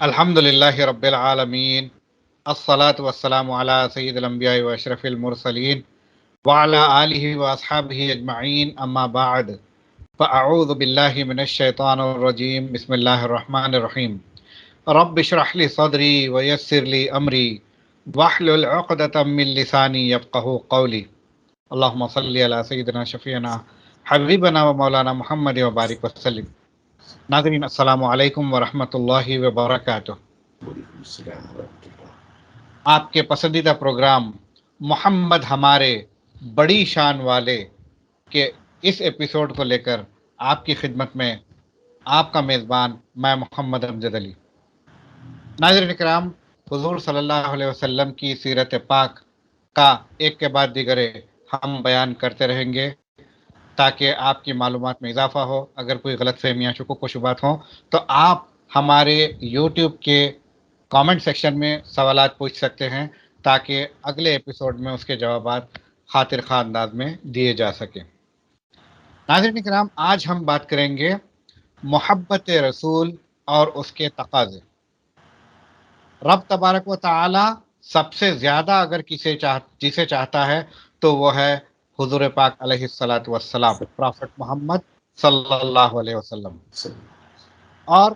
الحمد للہ رب العالمین، الصلاة والسلام علی سید الانبیاء و اشرف المرسلین وعلی آلہ و اصحابہ اجمعین، اما بعد فاعوذ باللہ من الشیطان الرجیم، بسم اللہ الرحمن الرحیم۔ رب اشرح لی صدری ویسر لی امری واحلل عقدۃ من لسانی یفقہوا قولی۔ اللہم صلی علی سیدنا شفیعنا حبیبنا و مولانا محمد وبارک وسلم۔ ناظرین، السلام علیکم ورحمۃ اللہ وبرکاتہ۔ وعلیکم السلام ورحمۃ اللہ۔ آپ کے پسندیدہ پروگرام محمد ہمارے بڑی شان والے کے اس ایپیسوڈ کو لے کر آپ کی خدمت میں آپ کا میزبان میں محمد امجد علی۔ ناظرین کرام، حضور صلی اللہ علیہ وسلم کی سیرت پاک کا ایک کے بعد دیگرے ہم بیان کرتے رہیں گے تاکہ آپ کی معلومات میں اضافہ ہو۔ اگر کوئی غلط فہمیاں، شکوک و شبہات ہوں تو آپ ہمارے یوٹیوب کے کامنٹ سیکشن میں سوالات پوچھ سکتے ہیں تاکہ اگلے ایپیسوڈ میں اس کے جوابات خاطر خواہ انداز میں دیے جا سکیں۔ ناظرین کرام، آج ہم بات کریں گے محبت رسول اور اس کے تقاضے۔ رب تبارک و تعالی سب سے زیادہ اگر جسے چاہتا ہے تو وہ ہے حضور پاک علیہ الصلاۃ والسلام، پرافٹ محمد صلی اللہ علیہ وسلم۔ اور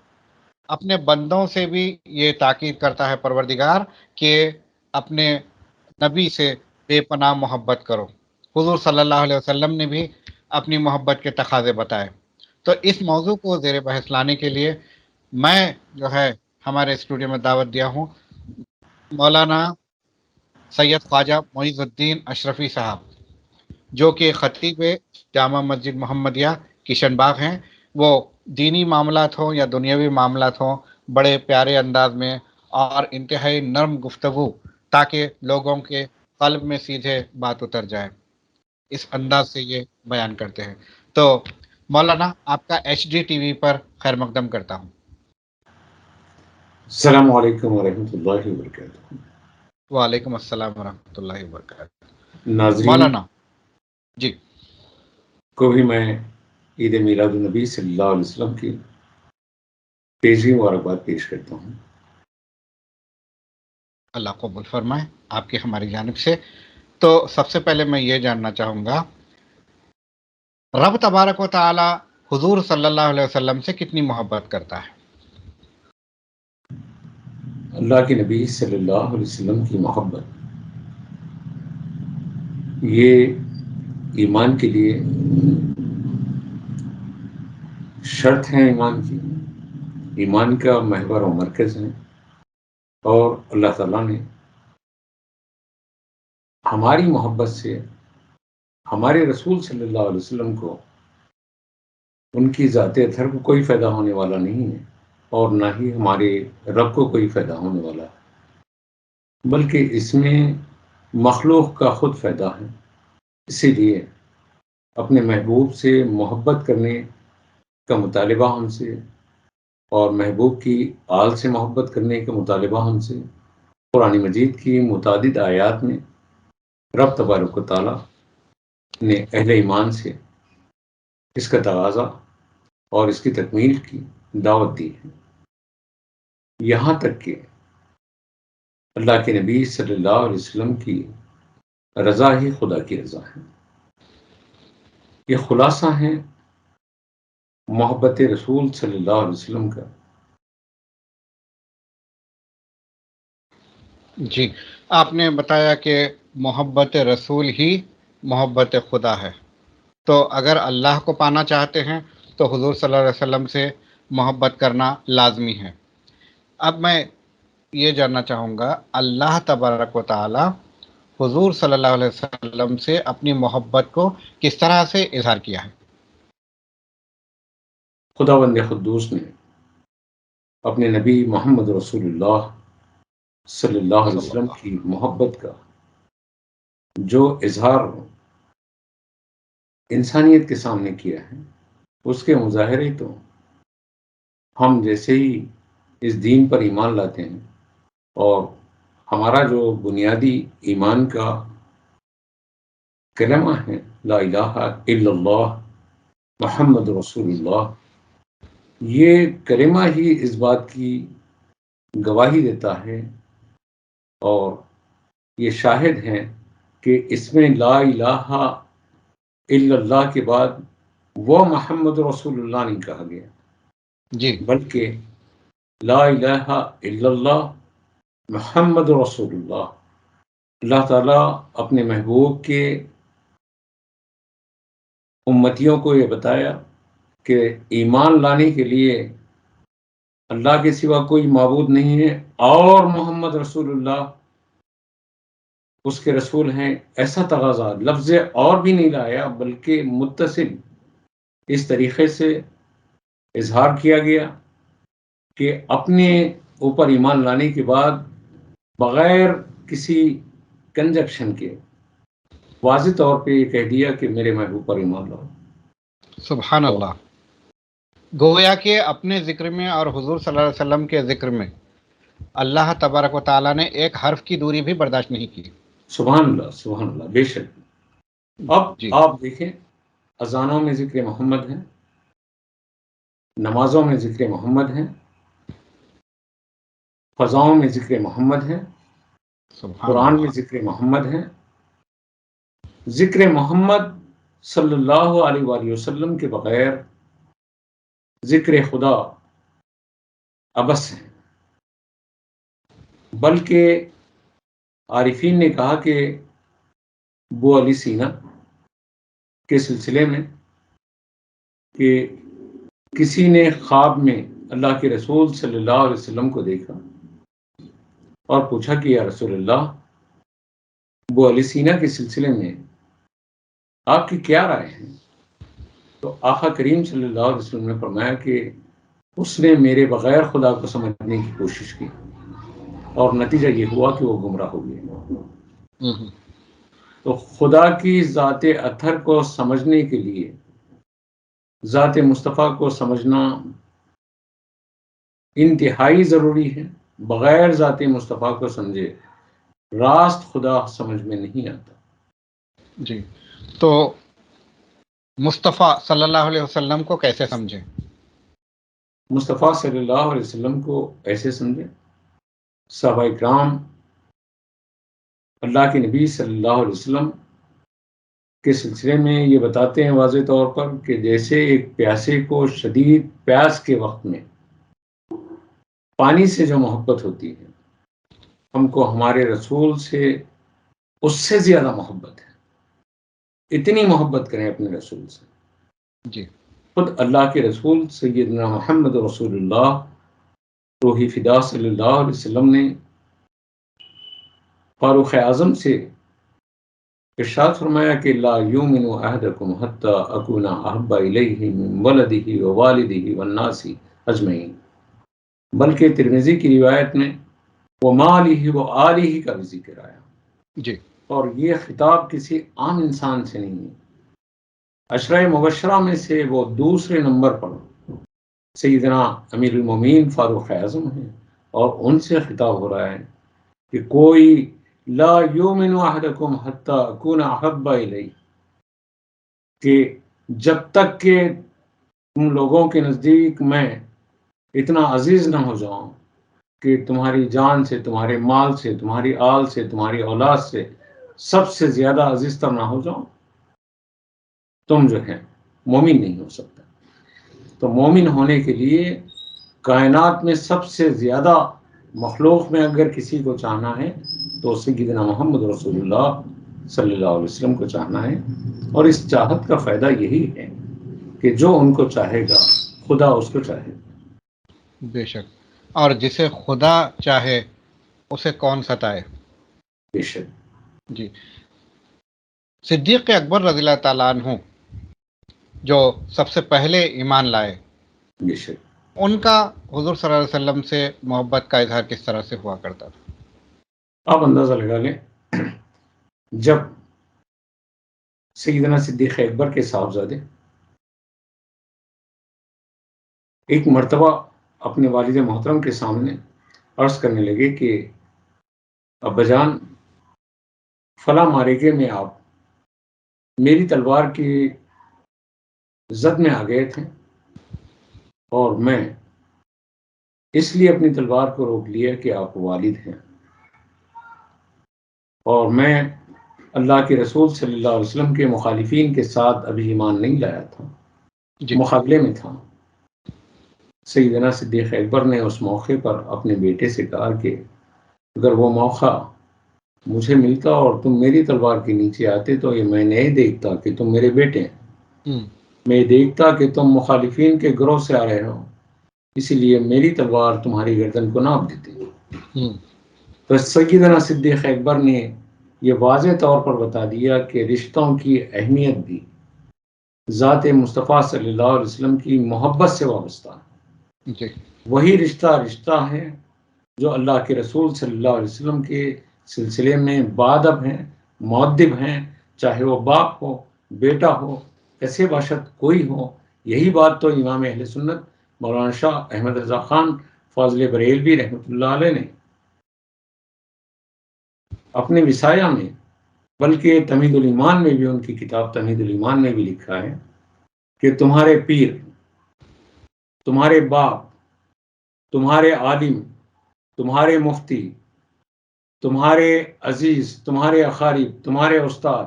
اپنے بندوں سے بھی یہ تاکید کرتا ہے پروردگار کہ اپنے نبی سے بے پناہ محبت کرو۔ حضور صلی اللہ علیہ وسلم نے بھی اپنی محبت کے تقاضے بتائے۔ تو اس موضوع کو زیر بحث لانے کے لیے میں جو ہے ہمارے اسٹوڈیو میں دعوت دیا ہوں مولانا سید خواجہ معیز الدین اشرفی صاحب، جو کہ خطیب جامع مسجد محمدیہ کشن باغ ہیں۔ وہ دینی معاملات ہوں یا دنیاوی معاملات ہوں، بڑے پیارے انداز میں اور انتہائی نرم گفتگو تاکہ لوگوں کے قلب میں سیدھے بات اتر جائے، اس انداز سے یہ بیان کرتے ہیں۔ تو مولانا، آپ کا ایچ ڈی ٹی وی پر خیر مقدم کرتا ہوں۔ السلام علیکم ورحمۃ اللہ وبرکاتہ۔ وعلیکم السلام ورحمۃ اللہ وبرکاتہ۔ ناظرین مولانا جی، کو بھی میں عید میلاد النبی صلی اللہ علیہ وسلم کی پیشگی مبارکباد پیش کرتا ہوں۔ اللہ قبول فرمائے آپ کی ہماری جانب سے۔ تو سب سے پہلے میں یہ جاننا چاہوں گا، رب تبارک و تعالی حضور صلی اللہ علیہ وسلم سے کتنی محبت کرتا ہے؟ اللہ کے نبی صلی اللہ علیہ وسلم کی محبت یہ ایمان کے لیے شرط ہے، ایمان کا محور و مرکز ہے، اور اللہ تعالیٰ نے ہماری محبت سے ہمارے رسول صلی اللہ علیہ وسلم کو ان کی ذات اطہر کو کوئی فائدہ ہونے والا نہیں ہے، اور نہ ہی ہمارے رب کو کوئی فائدہ ہونے والا ہے، بلکہ اس میں مخلوق کا خود فائدہ ہے۔ اسی لیے اپنے محبوب سے محبت کرنے کا مطالبہ ہم سے، اور محبوب کی آل سے محبت کرنے کا مطالبہ ہم سے قرآن مجید کی متعدد آیات میں رب تبارک و تعالیٰ نے اہل ایمان سے اس کا تقاضا اور اس کی تکمیل کی دعوت دی ہے، یہاں تک کہ اللہ کے نبی صلی اللہ علیہ وسلم کی رضا ہی خدا کی رضا ہے۔ یہ خلاصہ ہے محبت رسول صلی اللہ علیہ وسلم کا۔ جی، آپ نے بتایا کہ محبت رسول ہی محبت خدا ہے، تو اگر اللہ کو پانا چاہتے ہیں تو حضور صلی اللہ علیہ وسلم سے محبت کرنا لازمی ہے۔ اب میں یہ جاننا چاہوں گا، اللہ تبارک و تعالی حضور صلی اللہ علیہ وسلم سے اپنی محبت کو کس طرح سے اظہار کیا ہے؟ خداوند قدوس نے اپنے نبی محمد رسول اللہ صلی اللہ علیہ صلی وسلم اللہ کی محبت کا جو اظہار انسانیت کے سامنے کیا ہے، اس کے مظاہرے تو ہم جیسے ہی اس دین پر ایمان لاتے ہیں، اور ہمارا جو بنیادی ایمان کا کلمہ ہے لا الہ الا اللہ محمد رسول اللہ، یہ کلمہ ہی اس بات کی گواہی دیتا ہے اور یہ شاہد ہیں کہ اس میں لا الہ الا اللہ کے بعد وہ محمد رسول اللہ نہیں کہا گیا، جی بلکہ لا الہ الا اللہ محمد رسول اللہ۔ اللہ تعالیٰ اپنے محبوب کے امتیوں کو یہ بتایا کہ ایمان لانے کے لیے اللہ کے سوا کوئی معبود نہیں ہے اور محمد رسول اللہ اس کے رسول ہیں، ایسا تقاضا لفظ اور بھی نہیں لایا، بلکہ متصل اس طریقے سے اظہار کیا گیا کہ اپنے اوپر ایمان لانے کے بعد بغیر کسی کنجکشن کے واضح طور پہ یہ کہہ دیا کہ میرے محبوب پر ایمان لاؤ۔ سبحان اللہ۔ گویا کہ اپنے ذکر میں اور حضور صلی اللہ علیہ وسلم کے ذکر میں اللہ تبارک و تعالیٰ نے ایک حرف کی دوری بھی برداشت نہیں کی۔ سبحان اللہ، سبحان اللہ، بے شک۔ اب جی آپ دیکھیں، اذانوں میں ذکر محمد ہے، نمازوں میں ذکر محمد ہے، فضاؤں میں ذکر محمد ہے، سبحان قرآن میں اللہ۔ ذکر محمد ہے۔ ذکر محمد صلی اللہ علیہ وآلہ وسلم کے بغیر ذکر خدا ابس ہے، بلکہ عارفین نے کہا کہ بو علی سینا کے سلسلے میں کہ کسی نے خواب میں اللہ کے رسول صلی اللہ علیہ وسلم کو دیکھا اور پوچھا کہ یا رسول اللہ، بو علی سینا کے سلسلے میں آپ کی کیا رائے ہے؟ تو آقا کریم صلی اللہ علیہ وسلم نے فرمایا کہ اس نے میرے بغیر خدا کو سمجھنے کی کوشش کی اور نتیجہ یہ ہوا کہ وہ گمراہ ہو گئے۔ تو خدا کی ذات اطہر کو سمجھنے کے لیے ذات مصطفیٰ کو سمجھنا انتہائی ضروری ہے۔ بغیر ذات مصطفیٰ کو سمجھے راست خدا سمجھ میں نہیں آتا۔ جی، تو مصطفیٰ صلی اللہ علیہ وسلم کو کیسے سمجھیں؟ مصطفیٰ صلی اللہ علیہ وسلم کو ایسے سمجھے، صحابہ اکرام اللہ کے نبی صلی اللہ علیہ وسلم کے سلسلے میں یہ بتاتے ہیں واضح طور پر کہ جیسے ایک پیاسے کو شدید پیاس کے وقت میں پانی سے جو محبت ہوتی ہے، ہم کو ہمارے رسول سے اس سے زیادہ محبت ہے۔ اتنی محبت کریں اپنے رسول سے۔ جی خود اللہ کے رسول سیدنا محمد رسول اللہ روح فدا صلی اللہ علیہ وسلم نے فاروق اعظم سے ارشاد فرمایا کہ لا یؤمن احدکم حتی اکون احب الیہ من ولدہ ووالدہ والناس اجمعین، بلکہ ترمذی کی روایت میں ومالہ وآلہ کا بھی ذکر آیا، جی اور یہ خطاب کسی عام انسان سے نہیں ہے۔ عشرہ مبشرہ میں سے وہ دوسرے نمبر پر سیدنا امیر المومنین فاروق اعظم ہیں، اور ان سے خطاب ہو رہا ہے کہ کوئی لا یؤمن احدکم حتی اکون احب الیہ، کہ جب تک کہ تم لوگوں کے نزدیک میں اتنا عزیز نہ ہو جاؤں کہ تمہاری جان سے، تمہارے مال سے، تمہاری آل سے، تمہاری اولاد سے سب سے زیادہ عزیز تر نہ ہو جاؤں، تم جو ہے مومن نہیں ہو سکتا۔ تو مومن ہونے کے لیے کائنات میں سب سے زیادہ مخلوق میں اگر کسی کو چاہنا ہے تو سیدنا محمد رسول اللہ صلی اللہ علیہ وسلم کو چاہنا ہے، اور اس چاہت کا فائدہ یہی ہے کہ جو ان کو چاہے گا خدا اس کو چاہے گا۔ بے شک، اور جسے خدا چاہے اسے کون ستائے۔ بے شک۔ جی، صدیق اکبر رضی اللہ تعالیٰ عنہ جو سب سے پہلے ایمان لائے، بے شک۔ ان کا حضور صلی اللہ علیہ وسلم سے محبت کا اظہار کس طرح سے ہوا کرتا تھا؟ آپ اندازہ لگا لیں، جب سیدنا صدیق اکبر کے صاحبزادے ایک مرتبہ اپنے والد محترم کے سامنے عرض کرنے لگے کہ ابا جان، فلاں معرکے میں آپ میری تلوار کی زد میں آ گئے تھے اور میں اس لیے اپنی تلوار کو روک لیا کہ آپ والد ہیں، اور میں اللہ کے رسول صلی اللہ علیہ وسلم کے مخالفین کے ساتھ ابھی ایمان نہیں لایا تھا، جی مقابلے میں تھا۔ سیدنا صدیق اکبر نے اس موقع پر اپنے بیٹے سے کہا کہ اگر وہ موقع مجھے ملتا اور تم میری تلوار کے نیچے آتے تو یہ میں نہیں دیکھتا کہ تم میرے بیٹے ہیں، میں دیکھتا کہ تم مخالفین کے گروہ سے آ رہے ہو، اسی لیے میری تلوار تمہاری گردن کو ناپ دیتی۔ تو سیدنا صدیق اکبر نے یہ واضح طور پر بتا دیا کہ رشتوں کی اہمیت بھی ذات مصطفیٰ صلی اللہ علیہ وسلم کی محبت سے وابستہ ہے۔ جی وہی رشتہ ہے جو اللہ کے رسول صلی اللہ علیہ وسلم کے سلسلے میں بادب ہیں، مؤدب ہیں، چاہے وہ باپ ہو، بیٹا ہو، کیسے باشد کوئی ہو۔ یہی بات تو امام اہل سنت مولانا شاہ احمد رضا خان فاضل بریلوی رحمۃ اللہ علیہ نے اپنے وصایہ میں، بلکہ تمہید الایمان میں بھی، ان کی کتاب تمہید الایمان میں بھی لکھا ہے کہ تمہارے پیر، تمہارے باپ، تمہارے عالم، تمہارے مفتی، تمہارے عزیز، تمہارے اقارب، تمہارے استاد،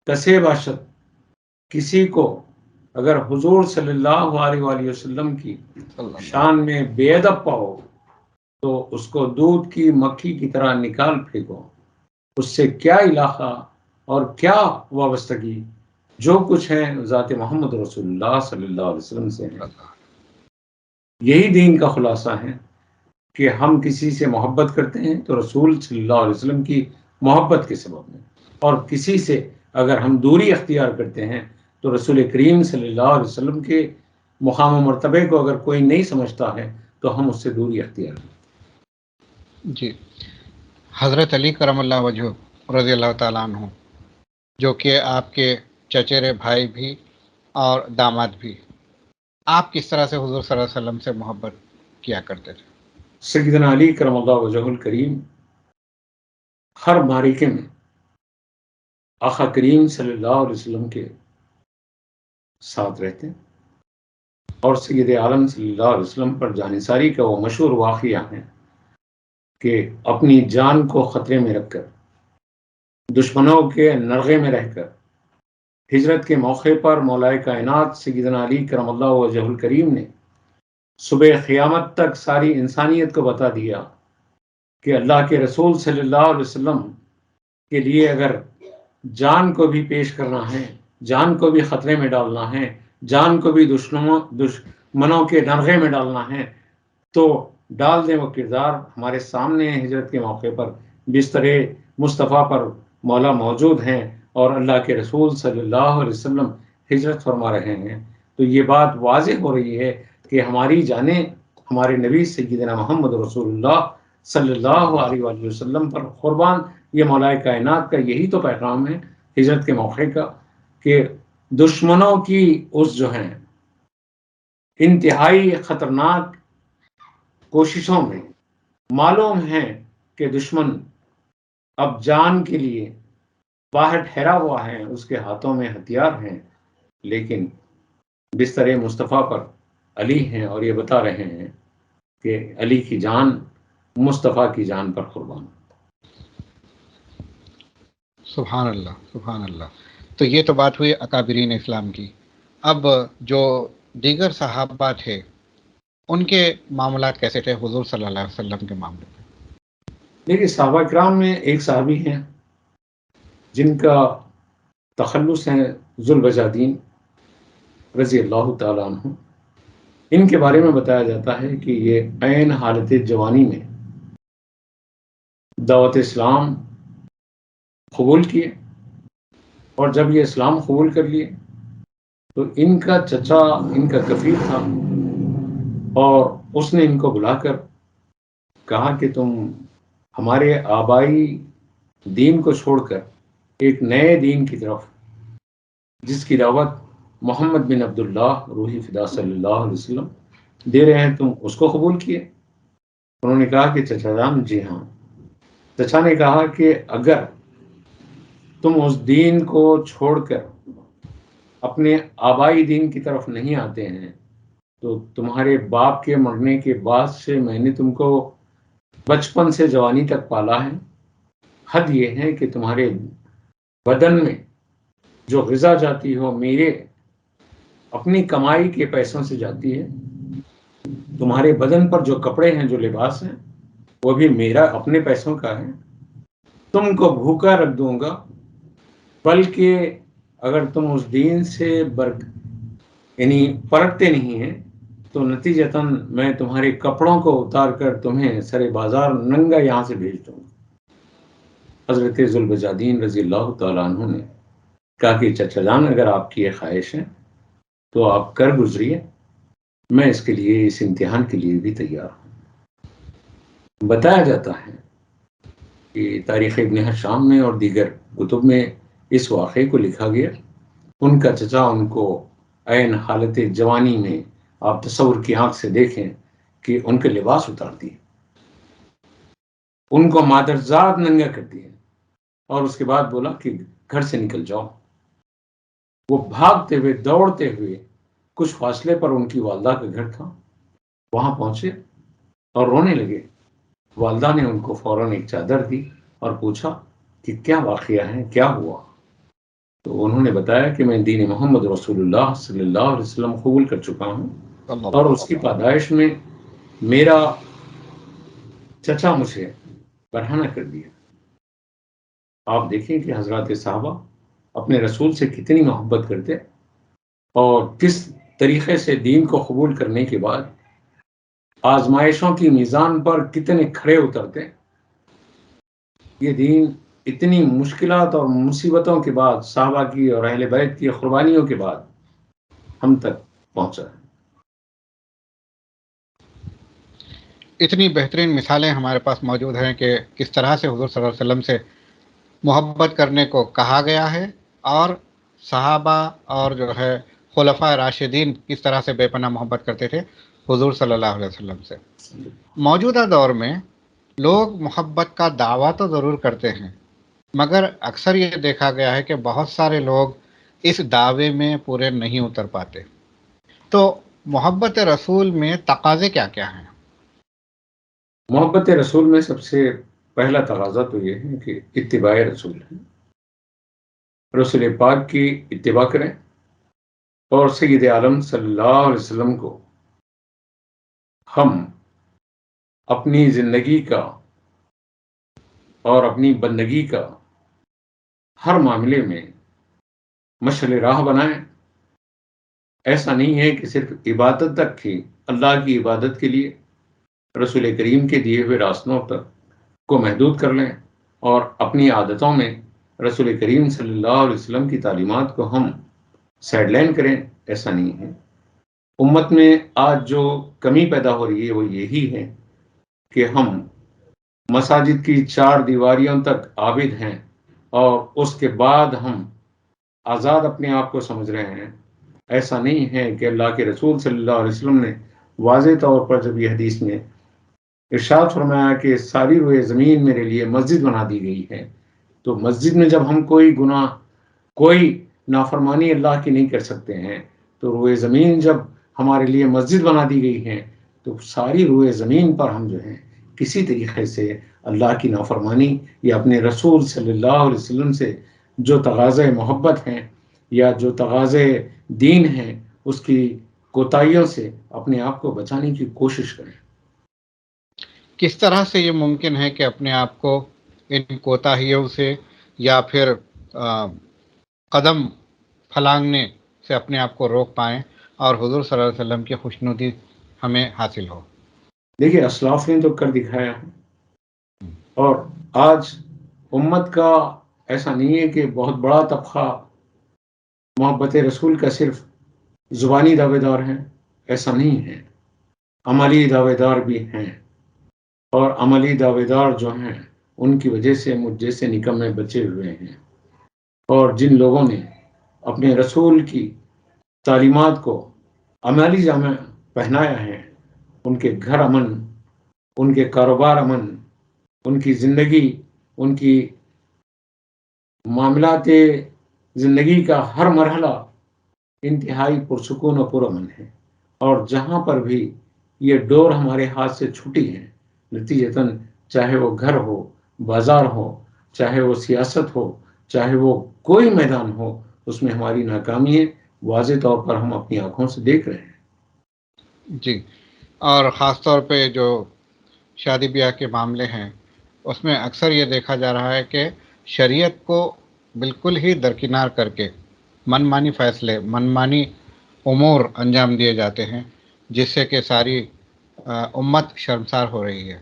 کسے باشد کسی کو اگر حضور صلی اللہ علیہ وآلہ وسلم کی شان میں بے ادب پاؤ تو اس کو دودھ کی مکھی کی طرح نکال پھینکو، اس سے کیا علاقہ اور کیا وابستگی، جو کچھ ہے ذات محمد رسول اللہ صلی اللہ علیہ وسلم سے ہے۔ یہی دین کا خلاصہ ہے کہ ہم کسی سے محبت کرتے ہیں تو رسول صلی اللہ علیہ وسلم کی محبت کے سبب میں، اور کسی سے اگر ہم دوری اختیار کرتے ہیں تو رسول کریم صلی اللہ علیہ وسلم کے مقام و مرتبے کو اگر کوئی نہیں سمجھتا ہے تو ہم اس سے دوری اختیار کریں۔ جی، حضرت علی کرم اللہ وجہ رضی اللہ تعالیٰ عنہ، جو کہ آپ کے چچیرے بھائی بھی اور داماد بھی، آپ کس طرح سے حضور صلی اللہ علیہ وسلم سے محبت کیا کرتے تھے؟ سیدنا علی کرم اللہ وجہ الکریم ہر معرکے میں آقا کریم صلی اللہ علیہ وسلم کے ساتھ رہتے ہیں، اور سید عالم صلی اللہ علیہ وسلم پر جانثاری کا وہ مشہور واقعہ ہے کہ اپنی جان کو خطرے میں رکھ کر، دشمنوں کے نرغے میں رہ کر، ہجرت کے موقع پر مولا کائنات سیدنا علی کرم اللہ وجہ الکریم نے صبح قیامت تک ساری انسانیت کو بتا دیا کہ اللہ کے رسول صلی اللہ علیہ وسلم کے لیے اگر جان کو بھی پیش کرنا ہے، جان کو بھی خطرے میں ڈالنا ہے، جان کو بھی دشمنوں کے نرغے میں ڈالنا ہے تو ڈال دیں وہ کردار۔ ہمارے سامنے ہجرت کے موقع پر بستر مصطفیٰ پر مولا موجود ہیں اور اللہ کے رسول صلی اللہ علیہ وسلم ہجرت فرما رہے ہیں، تو یہ بات واضح ہو رہی ہے کہ ہماری جانیں ہمارے نبی سیدنا محمد رسول اللہ صلی اللہ علیہ وآلہ وسلم پر قربان۔ یہ مولا کائنات کا یہی تو پیغام ہے ہجرت کے موقع کا، کہ دشمنوں کی اس جو ہیں انتہائی خطرناک کوششوں میں معلوم ہے کہ دشمن اب جان کے لیے باہر ٹھہرا ہوا ہے، اس کے ہاتھوں میں ہتھیار ہیں، لیکن بستر مصطفیٰ پر علی ہیں اور یہ بتا رہے ہیں کہ علی کی جان مصطفیٰ کی جان پر قربان۔ سبحان اللہ، سبحان اللہ۔ تو یہ تو بات ہوئی اکابرین اسلام کی۔ اب جو دیگر صحابہ تھے ان کے معاملات کیسے تھے حضور صلی اللہ علیہ وسلم کے معاملے میں؟ دیکھیے، صحابہ کرام میں ایک صحابی ہیں جن کا تخلص ہے ذوالبجادین رضی اللہ تعالیٰ عنہ۔ ان کے بارے میں بتایا جاتا ہے کہ یہ عین حالت جوانی میں دعوت اسلام قبول کیے، اور جب یہ اسلام قبول کر لیے تو ان کا چچا ان کا کفیل تھا، اور اس نے ان کو بلا کر کہا کہ تم ہمارے آبائی دین کو چھوڑ کر ایک نئے دین کی طرف، جس کی دعوت محمد بن عبداللہ روحی فدا صلی اللہ علیہ وسلم دے رہے ہیں، تم اس کو قبول کیے؟ انہوں نے کہا کہ چچا جان جی ہاں۔ چچا نے کہا کہ اگر تم اس دین کو چھوڑ کر اپنے آبائی دین کی طرف نہیں آتے ہیں تو تمہارے باپ کے مرنے کے بعد سے میں نے تم کو بچپن سے جوانی تک پالا ہے. حد یہ ہے کہ تمہارے بدن میں جو غذا جاتی ہو میرے اپنی کمائی کے پیسوں سے جاتی ہے. تمہارے بدن پر جو کپڑے ہیں، جو لباس ہیں، وہ بھی میرا اپنے پیسوں کا ہے. تم کو بھوکا رکھ دوں گا، بلکہ اگر تم اس دین سے یعنی پرکھتے نہیں ہیں تو نتیجتاً میں تمہارے کپڑوں کو اتار کر تمہیں سر بازار ننگا یہاں سے بھیج دوں گا. حضرت ذوالبجادین رضی اللہ تعالیٰ عنہ نے کہا کہ چچا جان، اگر آپ کی یہ خواہش ہے تو آپ کر گزریے، میں اس کے لیے، اس امتحان کے لیے بھی تیار ہوں. بتایا جاتا ہے کہ تاریخ ابن ہشام میں اور دیگر کتب میں اس واقعے کو لکھا گیا. ان کا چچا ان کو عین حالت جوانی میں، آپ تصور کی آنکھ سے دیکھیں کہ ان کے لباس اتارتی ہے، ان کو مادرزاد ننگا کرتی ہے، اور اس کے بعد بولا کہ گھر سے نکل جاؤ. وہ بھاگتے ہوئے، دوڑتے ہوئے، کچھ فاصلے پر ان کی والدہ کا گھر تھا، وہاں پہنچے اور رونے لگے. والدہ نے ان کو فوراً ایک چادر دی اور پوچھا کہ کیا واقعہ ہے، کیا ہوا؟ تو انہوں نے بتایا کہ میں دین محمد رسول اللہ صلی اللہ علیہ وسلم قبول کر چکا ہوں، اور اس کی پیدائش میں میرا چچا مجھے برہنہ کر دیا. آپ دیکھیں کہ حضرات صحابہ اپنے رسول سے کتنی محبت کرتے، اور کس طریقے سے دین کو قبول کرنے کے بعد آزمائشوں کی میزان پر کتنے کھڑے اترتے. یہ دین اتنی مشکلات اور مصیبتوں کے بعد، صحابہ کی اور اہل بیت کی قربانیوں کے بعد ہم تک پہنچا ہے. اتنی بہترین مثالیں ہمارے پاس موجود ہیں کہ کس طرح سے حضور صلی اللہ علیہ وسلم سے محبت کرنے کو کہا گیا ہے، اور صحابہ اور جو ہے خلفائے راشدین کس طرح سے بے پناہ محبت کرتے تھے حضور صلی اللہ علیہ وسلم سے. موجودہ دور میں لوگ محبت کا دعویٰ تو ضرور کرتے ہیں، مگر اکثر یہ دیکھا گیا ہے کہ بہت سارے لوگ اس دعوے میں پورے نہیں اتر پاتے. تو محبت رسول میں تقاضے کیا کیا ہیں؟ محبت رسول میں سب سے پہلا تقاضا تو یہ ہے کہ اتباع رسول ہے. رسول پاک کی اتباع کریں، اور سید عالم صلی اللہ علیہ وسلم کو ہم اپنی زندگی کا اور اپنی بندگی کا ہر معاملے میں مشعل راہ بنائیں. ایسا نہیں ہے کہ صرف عبادت تک ہی، اللہ کی عبادت کے لیے رسول کریم کے دیے ہوئے راستوں تک کو محدود کر لیں، اور اپنی عادتوں میں رسول کریم صلی اللہ علیہ وسلم کی تعلیمات کو ہم سائڈ لائن کریں. ایسا نہیں ہے. امت میں آج جو کمی پیدا ہو رہی ہے وہ یہی ہے کہ ہم مساجد کی 4 دیواریوں تک عابد ہیں، اور اس کے بعد ہم آزاد اپنے آپ کو سمجھ رہے ہیں. ایسا نہیں ہے کہ اللہ کے رسول صلی اللہ علیہ وسلم نے واضح طور پر جب یہ حدیث میں ارشاد فرمایا کہ ساری روئے زمین میرے لیے مسجد بنا دی گئی ہے، تو مسجد میں جب ہم کوئی گناہ، کوئی نافرمانی اللہ کی نہیں کر سکتے ہیں، تو روئے زمین جب ہمارے لیے مسجد بنا دی گئی ہے تو ساری روئے زمین پر ہم جو ہیں کسی طریقے سے اللہ کی نافرمانی یا اپنے رسول صلی اللہ علیہ وسلم سے جو تقاضے محبت ہیں یا جو تقاضے دین ہیں اس کی کوتاہیوں سے اپنے آپ کو بچانے کی کوشش کریں. کس طرح سے یہ ممکن ہے کہ اپنے آپ کو ان کوتاہیوں سے یا پھر قدم پھلانگنے سے اپنے آپ کو روک پائیں اور حضور صلی اللہ علیہ وسلم کی خوشنودی ہمیں حاصل ہو؟ دیکھیے، اسلاف نے تو کر دکھایا ہے، اور آج امت کا ایسا نہیں ہے کہ بہت بڑا طبقہ محبت رسول کا صرف زبانی دعوے دار ہیں. ایسا نہیں ہے. عملی دعوے دار بھی ہیں، اور عملی دعوے دار جو ہیں ان کی وجہ سے مجھ جیسے نکمے بچے ہوئے ہیں. اور جن لوگوں نے اپنے رسول کی تعلیمات کو عملی جامہ پہنایا ہے، ان کے گھر امن، ان کے کاروبار امن، ان کی زندگی، ان کی معاملات زندگی کا ہر مرحلہ انتہائی پرسکون و پرامن ہے. اور جہاں پر بھی یہ ڈور ہمارے ہاتھ سے چھوٹی ہے، نتیجتاً چاہے وہ گھر ہو، بازار ہو، چاہے وہ سیاست ہو، چاہے وہ کوئی میدان ہو، اس میں ہماری ناکامی ہے، واضح طور پر ہم اپنی آنکھوں سے دیکھ رہے ہیں۔ جی، اور خاص طور پہ جو شادی بیاہ کے معاملے ہیں اس میں اکثر یہ دیکھا جا رہا ہے کہ شریعت کو بالکل ہی درکنار کر کے من مانی فیصلے، من مانی امور انجام دیے جاتے ہیں، جس سے کہ ساری امت شرمسار ہو رہی ہے۔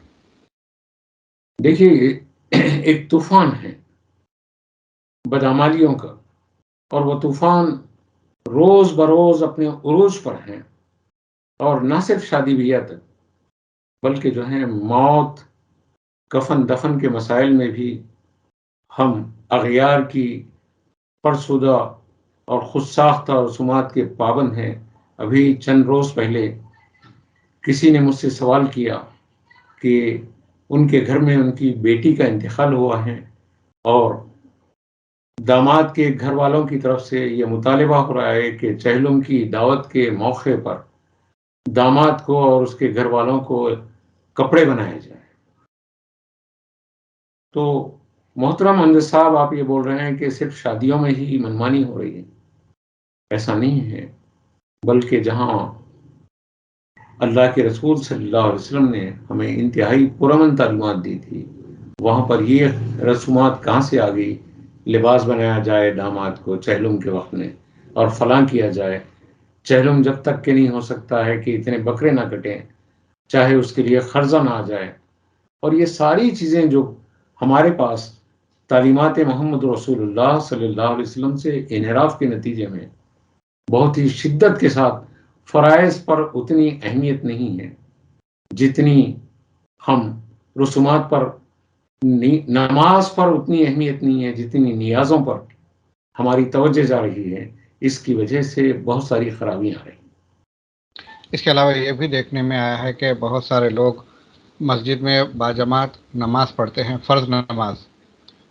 دیکھیے، ایک طوفان ہے بدعمالیوں کا، اور وہ طوفان روز بروز اپنے عروج پر ہیں، اور نہ صرف شادی بیاہ تک بلکہ جو ہیں موت، کفن دفن کے مسائل میں بھی ہم اغیار کی فرسودہ اور خود ساختہ رسومات کے پابند ہیں۔ ابھی چند روز پہلے کسی نے مجھ سے سوال کیا کہ ان کے گھر میں ان کی بیٹی کا انتقال ہوا ہے، اور داماد کے گھر والوں کی طرف سے یہ مطالبہ ہو رہا ہے کہ چہلم کی دعوت کے موقع پر داماد کو اور اس کے گھر والوں کو کپڑے بنائے جائیں۔ تو محترم امجد صاحب، آپ یہ بول رہے ہیں کہ صرف شادیوں میں ہی منمانی ہو رہی ہے، ایسا نہیں ہے، بلکہ جہاں اللہ کے رسول صلی اللہ علیہ وسلم نے ہمیں انتہائی پرامن تعلیمات دی تھی، وہاں پر یہ رسومات کہاں سے آ گئی؟ لباس بنایا جائے داماد کو چہلم کے وقت میں، اور فلاں کیا جائے، چہلم جب تک کہ نہیں ہو سکتا ہے کہ اتنے بکرے نہ کٹیں، چاہے اس کے لیے قرضہ نہ آ جائے۔ اور یہ ساری چیزیں جو ہمارے پاس تعلیمات محمد رسول اللہ صلی اللہ علیہ وسلم سے انحراف کے نتیجے میں بہت ہی شدت کے ساتھ فرائض پر اتنی اہمیت نہیں ہے جتنی ہم رسومات پر، نماز پر اتنی اہمیت نہیں ہے جتنی نیازوں پر ہماری توجہ جا رہی ہے۔ اس کی وجہ سے بہت ساری خرابیاں آ رہی ہیں۔ اس کے علاوہ یہ بھی دیکھنے میں آیا ہے کہ بہت سارے لوگ مسجد میں باجماعت نماز پڑھتے ہیں، فرض نماز،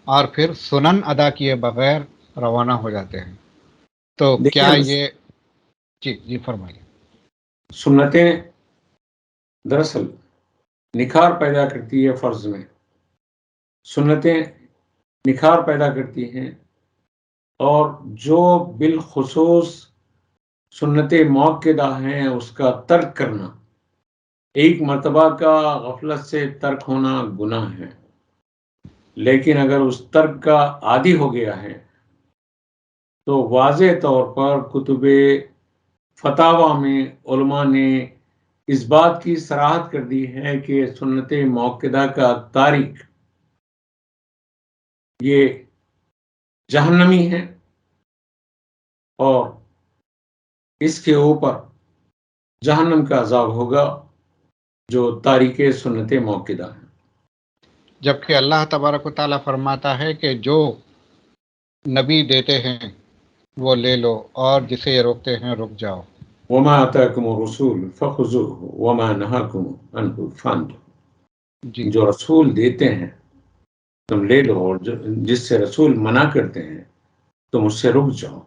اور پھر سنن ادا کیے بغیر روانہ ہو جاتے ہیں۔ تو کیا دیکھیے، یہ جی جی فرمائیے۔ سنتیں دراصل نکھار پیدا کرتی ہے فرض میں، سنتیں نکھار پیدا کرتی ہیں، اور جو بالخصوص سنت موقدہ ہیں اس کا ترک کرنا، ایک مرتبہ کا غفلت سے ترک ہونا گناہ ہے، لیکن اگر اس ترک کا عادی ہو گیا ہے تو واضح طور پر کتب فتاوی میں علماء نے اس بات کی صراحت کر دی ہے کہ سنت موقدہ کا تارک یہ جہنمی ہے، اور اس کے اوپر جہنم کا عذاب ہوگا جو تاریک سنت موقدہ ہے۔ جبکہ اللہ تبارک و تعالیٰ فرماتا ہے کہ جو نبی دیتے ہیں وہ لے لو، اور جسے یہ روکتے ہیں رک جاؤ۔ وما آتاکم الرسول فخذوه وما نہاکم عنہ فانتہوا، جی جو رسول دیتے ہیں تم لے لو، اور جس سے رسول منع کرتے ہیں تم اس سے رک جاؤ۔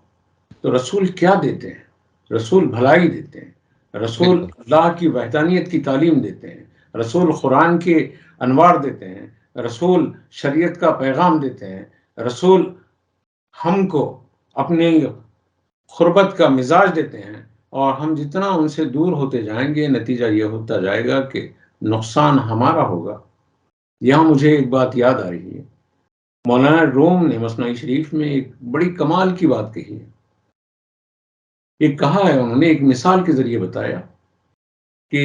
تو رسول کیا دیتے ہیں؟ رسول بھلائی دیتے ہیں، رسول بالکل اللہ کی وحدانیت کی تعلیم دیتے ہیں، رسول قرآن کے انوار دیتے ہیں، رسول شریعت کا پیغام دیتے ہیں، رسول ہم کو اپنی قربت کا مزاج دیتے ہیں، اور ہم جتنا ان سے دور ہوتے جائیں گے نتیجہ یہ ہوتا جائے گا کہ نقصان ہمارا ہوگا۔ یہاں مجھے ایک بات یاد آ رہی ہے، مولانا روم نے مثنوی شریف میں ایک بڑی کمال کی بات کہی ہے۔ ایک کہا ہے، انہوں نے ایک مثال کے ذریعے بتایا کہ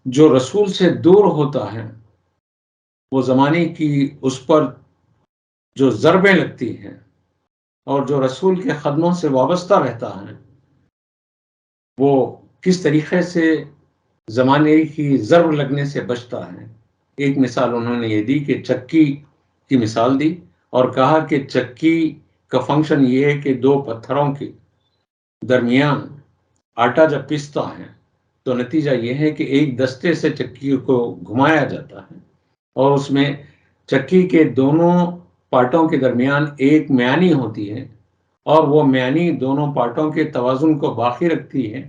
جو رسول سے دور ہوتا ہے وہ زمانے کی اس پر جو ضربیں لگتی ہیں، اور جو رسول کے قدموں سے وابستہ رہتا ہے وہ کس طریقے سے زمانے کی ضرب لگنے سے بچتا ہے۔ ایک مثال انہوں نے یہ دی کہ چکی کی مثال دی، اور کہا کہ چکی کا فنکشن یہ ہے کہ دو پتھروں کے درمیان آٹا جب پستا ہے تو نتیجہ یہ ہے کہ ایک دستے سے چکی کو گھمایا جاتا ہے، اور اس میں چکی کے دونوں پارٹوں کے درمیان ایک میانی ہوتی ہے، اور وہ میانی دونوں پارٹوں کے توازن کو باقی رکھتی ہے،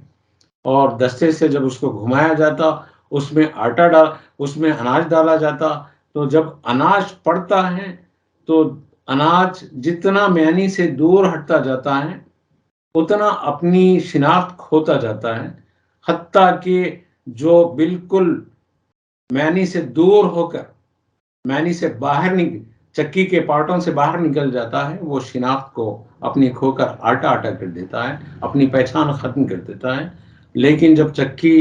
اور دستے سے جب اس کو گھمایا جاتا، اس میں اس میں اناج ڈالا جاتا، تو جب اناج پڑتا ہے تو اناج جتنا میانی سے دور ہٹتا جاتا ہے اتنا اپنی شناخت کھوتا جاتا ہے، حتیٰ کہ جو بالکل میانی سے دور ہو کر میانی سے باہر چکی کے پارٹوں سے باہر نکل جاتا ہے، وہ شناخت کو اپنی کھو کر آٹا آٹا کر دیتا ہے، اپنی پہچان ختم کر دیتا ہے۔ لیکن جب چکی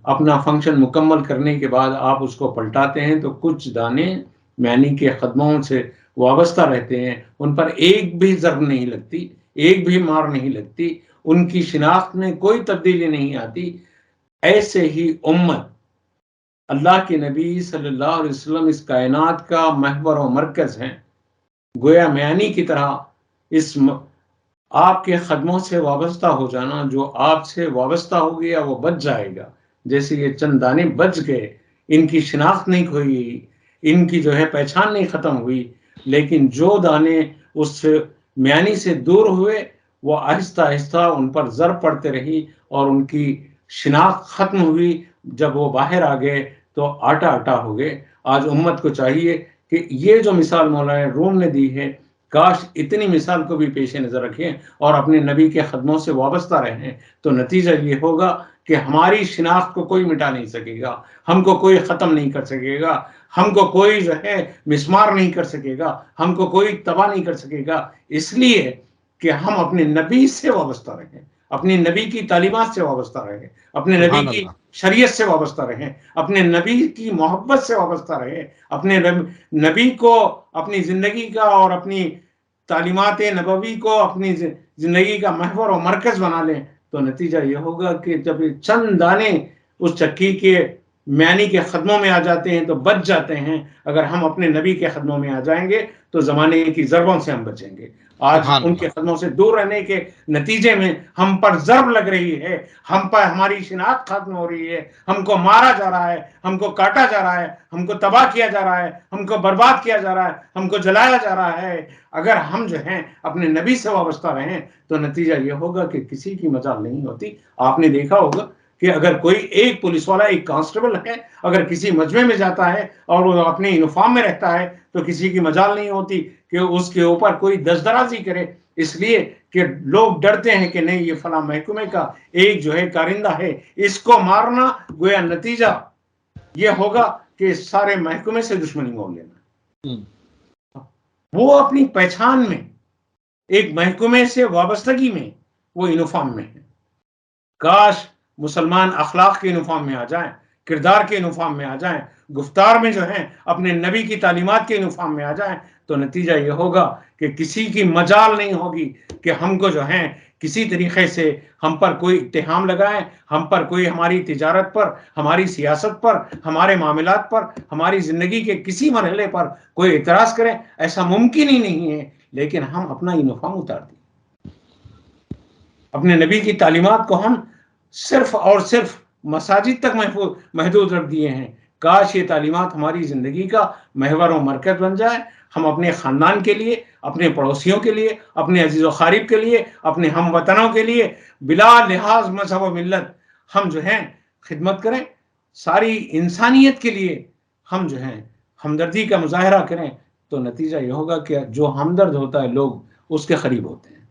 اپنا فنکشن مکمل کرنے کے بعد آپ اس کو پلٹاتے ہیں تو کچھ دانے میانی کے قدموں سے وابستہ رہتے ہیں، ان پر ایک بھی ضرب نہیں لگتی، ایک بھی مار نہیں لگتی، ان کی شناخت میں کوئی تبدیلی نہیں آتی۔ ایسے ہی امت، اللہ کے نبی صلی اللہ علیہ وسلم اس کائنات کا محور و مرکز ہیں، گویا میانی کی طرح اس آپ کے قدموں سے وابستہ ہو جانا، جو آپ سے وابستہ ہو گیا وہ بچ جائے گا۔ جیسے یہ چند دانے بچ گئے، ان کی شناخت نہیں کھوئی، ان کی جو ہے پہچان نہیں ختم ہوئی، لیکن جو دانے اس میانی سے دور ہوئے وہ آہستہ آہستہ ان پر ضرب پڑتے رہی اور ان کی شناخت ختم ہوئی۔ جب وہ باہر آ گئے تو آٹا آٹا ہو گئے۔ آج امت کو چاہیے کہ یہ جو مثال مولانا روم نے دی ہے، کاش اتنی مثال کو بھی پیش نظر رکھیں اور اپنے نبی کے قدموں سے وابستہ رہیں، تو نتیجہ یہ ہوگا کہ ہماری شناخت کو کوئی مٹا نہیں سکے گا، ہم کو کوئی ختم نہیں کر سکے گا، ہم کو کوئی جو ہے مسمار نہیں کر سکے گا، ہم کو کوئی تباہ نہیں کر سکے گا، اس لیے کہ ہم اپنے نبی سے وابستہ رہیں، اپنے نبی کی تعلیمات سے وابستہ رہیں، اپنے نبی سبحان کی اللہ، شریعت سے وابستہ رہیں، اپنے نبی کی محبت سے وابستہ رہیں، اپنے نبی کو اپنی زندگی کا اور اپنی تعلیمات نبوی کو اپنی زندگی کا محور و مرکز بنا لیں، تو نتیجہ یہ ہوگا کہ جب چند دانے اس چکی کے میانی کے قدموں میں آ جاتے ہیں تو بچ جاتے ہیں۔ اگر ہم اپنے نبی کے قدموں میں آ جائیں گے تو زمانے کی ضربوں سے ہم بچیں گے۔ آج سبحان ان اللہ، کے قدموں سے دور رہنے کے نتیجے میں ہم پر ضرب لگ رہی ہے، ہم پر ہماری شناخت ختم ہو رہی ہے، ہم کو مارا جا رہا ہے، ہم کو کاٹا جا رہا ہے، ہم کو تباہ کیا جا رہا ہے، ہم کو برباد کیا جا رہا ہے، ہم کو جلایا جا رہا ہے۔ اگر ہم جو ہیں اپنے نبی سے وابستہ رہیں تو نتیجہ یہ ہوگا کہ کسی کی مجال نہیں ہوتی۔ آپ نے دیکھا ہوگا کہ اگر کوئی ایک پولیس والا، ایک کانسٹیبل ہے، اگر کسی مجمع میں جاتا ہے اور وہ اپنے یونیفارم میں رہتا ہے تو کسی کی مجال نہیں ہوتی کہ اس کے اوپر کوئی دستدرازی کرے، اس لیے کہ لوگ ڈرتے ہیں کہ نہیں، یہ فلاں محکمے کا ایک جو ہے کارندہ ہے، اس کو مارنا گویا نتیجہ یہ ہوگا کہ سارے محکمے سے دشمنی مول لینا۔ وہ اپنی پہچان میں، ایک محکمے سے وابستگی میں، وہ یونیفارم میں ہے۔ کاش مسلمان اخلاق کے یونیفارم میں آ جائیں، کردار کے یونیفارم میں آ جائیں، گفتار میں جو ہیں اپنے نبی کی تعلیمات کے یونیفارم میں آ جائیں، تو نتیجہ یہ ہوگا کہ کسی کی مجال نہیں ہوگی کہ ہم کو جو ہیں کسی طریقے سے ہم پر کوئی اتہام لگائیں، ہم پر کوئی ہماری تجارت پر، ہماری سیاست پر، ہمارے معاملات پر، ہماری زندگی کے کسی مرحلے پر کوئی اعتراض کریں۔ ایسا ممکن ہی نہیں ہے، لیکن ہم اپنا یونیفارم اتار دیں، اپنے نبی کی تعلیمات کو ہم صرف اور صرف مساجد تک محدود رکھ دیے ہیں۔ کاش یہ تعلیمات ہماری زندگی کا محور و مرکز بن جائے، ہم اپنے خاندان کے لیے، اپنے پڑوسیوں کے لیے، اپنے عزیز و قریب کے لیے، اپنے ہم وطنوں کے لیے بلا لحاظ مذہب و ملت ہم جو ہیں خدمت کریں، ساری انسانیت کے لیے ہم جو ہیں ہمدردی کا مظاہرہ کریں، تو نتیجہ یہ ہوگا کہ جو ہمدرد ہوتا ہے لوگ اس کے قریب ہوتے ہیں۔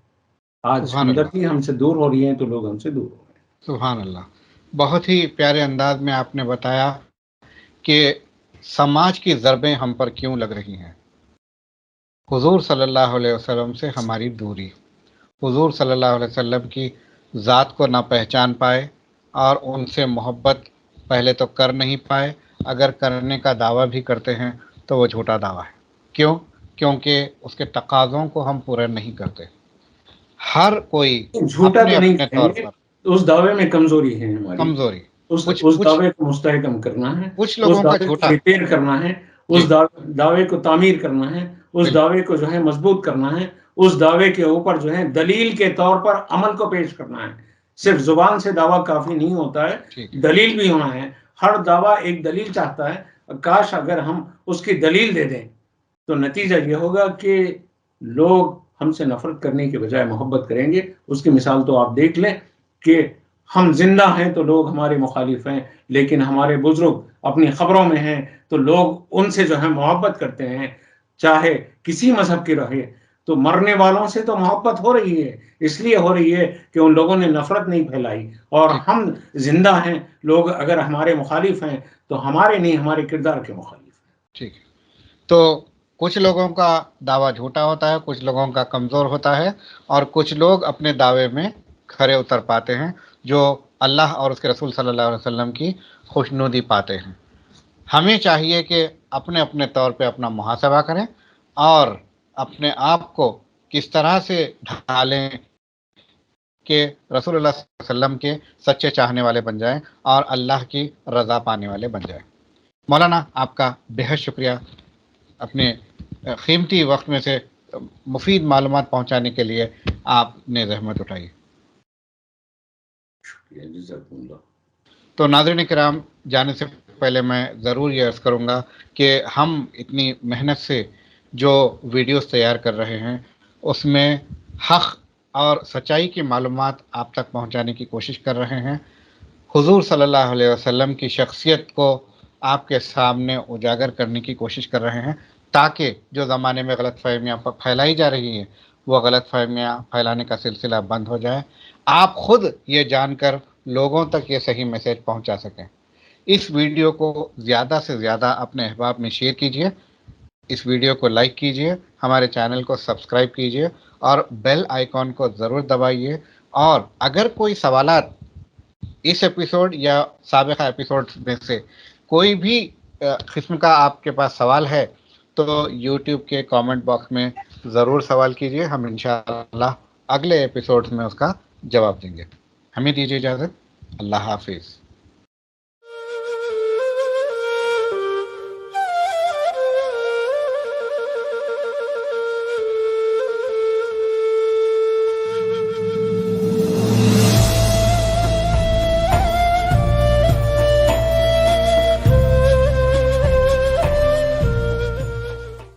آج سبحان اللہ، ہمدردی ہم سے دور ہو رہی ہے تو لوگ ہم سے دور ہو رہے ہیں۔ سبحان اللہ۔ بہت ہی پیارے انداز میں آپ نے بتایا کہ سماج کی ضربیں ہم پر کیوں لگ رہی ہیں۔ حضور صلی اللہ علیہ وسلم سے ہماری دوری، حضور صلی اللہ علیہ وسلم کی ذات کو نہ پہچان پائے اور ان سے محبت پہلے تو کر نہیں پائے، اگر کرنے کا دعویٰ بھی کرتے ہیں تو وہ جھوٹا دعویٰ ہے۔ کیوں؟ کیونکہ اس کے تقاضوں کو ہم پورا نہیں کرتے۔ ہر کوئی جھوٹا اپنے تو نہیں اپنے کہیں طور گے، پر اس دعوے میں کمزوری ہے ہماری، کمزوری، کچھ اس کچھ دعوے کو مستحکم کرنا ہے، کچھ اس لوگوں کا دعوے کو جھوٹا، ریپیئر کرنا ہے، جی اس دعوے کو تعمیر کرنا ہے، اس بالکل دعوے کو جو ہے مضبوط کرنا ہے، اس دعوے کے اوپر جو ہے دلیل کے طور پر عمل کو پیش کرنا ہے۔ صرف زبان سے دعویٰ کافی نہیں ہوتا ہے، ٹھیک ہے، دلیل بھی ہونا ہے۔ ہر دعویٰ ایک دلیل چاہتا ہے، کاش اگر ہم اس کی دلیل دے دیں تو نتیجہ یہ ہوگا کہ لوگ ہم سے نفرت کرنے کے بجائے محبت کریں گے۔ اس کی مثال تو آپ دیکھ لیں کہ ہم زندہ ہیں تو لوگ ہمارے مخالف ہیں، لیکن ہمارے بزرگ اپنی خبروں میں ہیں تو لوگ ان سے جو ہے محبت کرتے ہیں، چاہے کسی مذہب کی رہے۔ تو مرنے والوں سے تو محبت ہو رہی ہے، اس لیے ہو رہی ہے کہ ان لوگوں نے نفرت نہیں پھیلائی، اور ٹھیک ہم زندہ ہیں۔ لوگ اگر ہمارے مخالف ہیں تو ہمارے نہیں، ہمارے کردار کے مخالف ہیں۔ ٹھیک ہے۔ تو کچھ لوگوں کا دعویٰ جھوٹا ہوتا ہے، کچھ لوگوں کا کمزور ہوتا ہے، اور کچھ لوگ اپنے دعوے میں کھرے اتر پاتے ہیں جو اللہ اور اس کے رسول صلی اللہ علیہ وسلم کی خوشنودی پاتے ہیں۔ ہمیں چاہیے کہ اپنے اپنے طور پہ اپنا محاسبہ کریں اور اپنے آپ کو کس طرح سے ڈھالیں کہ رسول اللہ صلی اللہ علیہ وسلم کے سچے چاہنے والے بن جائیں اور اللہ کی رضا پانے والے بن جائیں۔ مولانا، آپ کا بہت شکریہ اپنے قیمتی وقت میں سے مفید معلومات پہنچانے کے لیے آپ نے زحمت اٹھائی۔ شکریہ، جزاکم اللہ۔ تو ناظرین کرام، جانے سے پہلے میں ضرور یہ عرض کروں گا کہ ہم اتنی محنت سے جو ویڈیوز تیار کر رہے ہیں اس میں حق اور سچائی کی معلومات آپ تک پہنچانے کی کوشش کر رہے ہیں، حضور صلی اللہ علیہ وسلم کی شخصیت کو آپ کے سامنے اجاگر کرنے کی کوشش کر رہے ہیں، تاکہ جو زمانے میں غلط فہمیاں پھیلائی جا رہی ہیں وہ غلط فہمیاں پھیلانے کا سلسلہ بند ہو جائے، آپ خود یہ جان کر لوگوں تک یہ صحیح میسج پہنچا سکیں۔ اس ویڈیو کو زیادہ سے زیادہ اپنے احباب میں شیئر کیجیے، اس ویڈیو کو لائک کیجیے، ہمارے چینل کو سبسکرائب کیجیے اور بیل آئیکن کو ضرور دبائیے۔ اور اگر کوئی سوالات اس ایپیسوڈ یا سابقہ ایپیسوڈ میں سے کوئی بھی قسم کا آپ کے پاس سوال ہے تو یوٹیوب کے کامنٹ باکس میں ضرور سوال کیجیے، ہم انشاءاللہ اگلے ایپیسوڈ میں اس کا جواب دیں گے۔ ہمیں دیجیے اجازت، اللہ حافظ۔